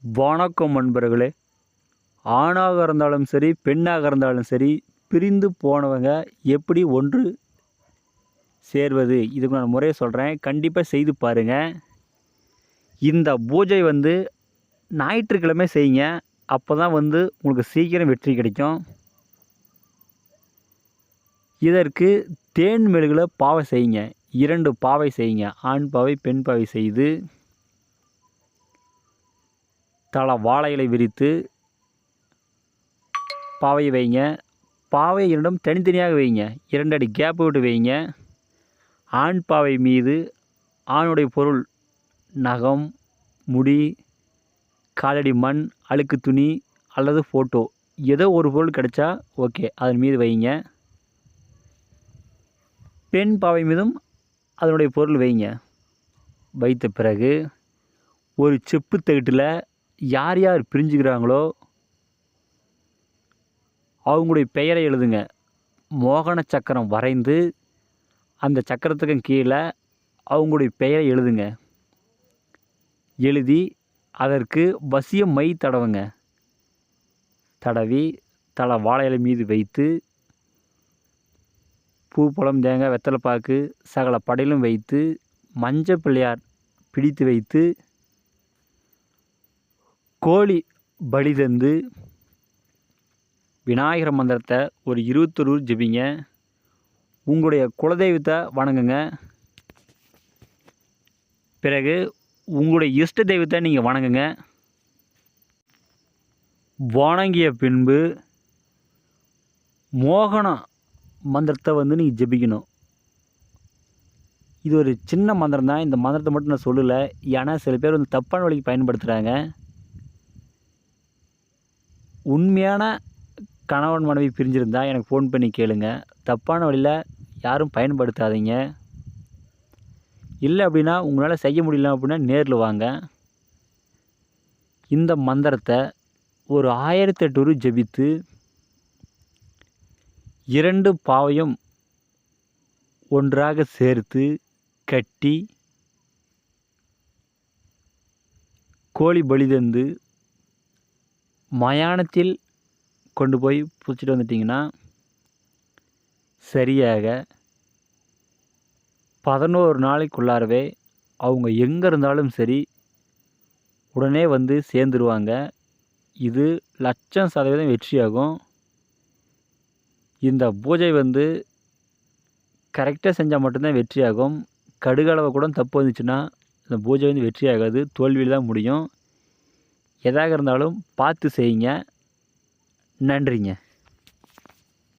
வணக்கம் நண்பர்களே. ஆணாக இருந்தாலும் சரி, பெண்ணாக இருந்தாலும் சரி, பிரிந்து போனவங்க எப்படி ஒன்று சேர்வது, இதுக்கு நான் முறையை சொல்கிறேன். கண்டிப்பாக செய்து பாருங்கள். இந்த பூஜை ஞாயிற்றுக்கிழமை செய்யுங்க. அப்போ தான் உங்களுக்கு சீக்கிரம் வெற்றி கிடைக்கும். இதற்கு தேன் மெழுகில் பாவை செய்யுங்க. 2 பாவை செய்யுங்க. ஆண் பாவை, பெண் பாவை செய்து தலை வாழை இலை விரித்து பாவையை வைங்க. பாவை 2ம் தனித்தனியாக வைங்க. 2 அடி கேப்பு விட்டு வைங்க. ஆண் பாவை மீது ஆணுடைய பொருள், நகம், முடி, காலடி மண், அழுக்கு துணி அல்லது ஃபோட்டோ, ஏதோ ஒரு பொருள் கிடைச்சா ஓகே, அதன் மீது வைங்க. பெண் பாவை மீதும் அதனுடைய பொருள் வைங்க. வைத்த பிறகு ஒரு செப்பு தகட்டில் யார் யார் பிரிஞ்சுக்கிறாங்களோ அவங்களுடைய பெயரை எழுதுங்க. மோகன சக்கரம் வரைந்து அந்த சக்கரத்துக்கு கீழே அவங்களுடைய பெயரை எழுதுங்க. எழுதி அதற்கு வசியம் மை தடவுங்க. தடவி தலை வாழை இலை மீது வைத்து பூ, பழம், தேங்காய், வெத்தலை பாக்கு சகல படையிலும் வைத்து மஞ்சள் பிள்ளையார் பிடித்து வைத்து கோழி பலி தந்து விநாயகர் மந்திரத்தை ஒரு 21 ஜெபிங்க. உங்களுடைய குலதெய்வத்தை வணங்குங்க. பிறகு உங்களுடைய இஷ்ட தெய்வத்தை நீங்கள் வணங்குங்க. வணங்கிய பின்பு மோகன மந்திரத்தை நீங்கள் ஜெபிக்கணும். இது ஒரு சின்ன மந்திரம் தான். இந்த மந்திரத்தை மட்டும் நான் சொல்லலை, ஏன்னா சில பேர் தப்பான வழிக்கு பயன்படுத்துகிறாங்க. உண்மையான கணவன் மனைவி பிரிஞ்சிருந்தால் எனக்கு ஃபோன் பண்ணி கேளுங்க. தப்பான வழியில் யாரும் பயன்படுத்தாதீங்க. இல்லை அப்படின்னா, உங்களால் செய்ய முடியல அப்படின்னா நேரில் வாங்க. இந்த மந்திரத்தை ஒரு 1008 ஜெபித்து 2 பாவையும் ஒன்றாக சேர்த்து கட்டி கோழி பலி தந்து மயானத்தில் கொண்டு போய் புதைச்சிட்டு வந்துட்டிங்கன்னா சரியாக 11 நாளைக்குள்ளாரவே அவங்க எங்கே இருந்தாலும் சரி உடனே சேர்ந்துருவாங்க. இது 100% வெற்றியாகும். இந்த பூஜை கரெக்டாக செஞ்சால் மட்டும்தான் வெற்றியாகும். கடுகளவு கூட தப்பு வந்துச்சுன்னா இந்த பூஜை வெற்றியாகாது, தோல்வியில் தான் முடியும். எதாக இருந்தாலும் பார்த்து செய்யுங்க. நன்றிங்க.